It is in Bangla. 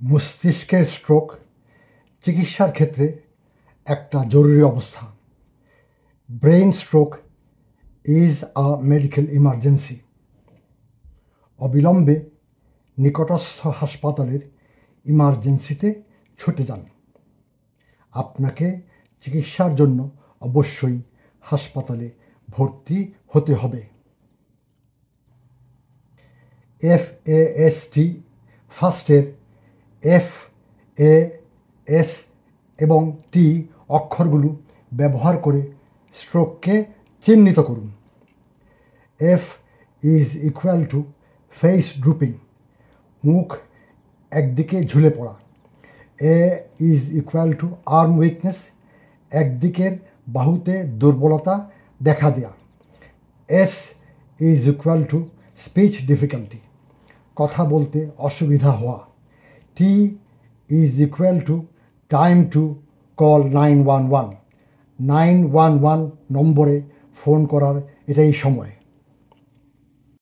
মস্তিষ্কের স্ট্রোক চিকিৎসার ক্ষেত্রে একটা জরুরি অবস্থা। Brain stroke is a medical emergency. অবিলম্বে নিকটস্থ হাসপাতালের ইমার্জেন্সিতে ছুটে যান। আপনাকে চিকিৎসার জন্য অবশ্যই হাসপাতালে ভর্তি হতে হবে। FAST ফার্স্টের F, A, S এবং T অক্ষরগুলো ব্যবহার করে স্ট্রোককে চিহ্নিত করুন। F is equal to face drooping, মুখ একদিকে ঝুলে পড়া। A is equal to arm weakness, একদিকের বাহুতে দুর্বলতা দেখা দেয়া। S is equal to speech difficulty, কথা বলতে অসুবিধা হওয়া। T is equal to time to call 911, 911 নম্বরে ফোন করার এটাই সময়।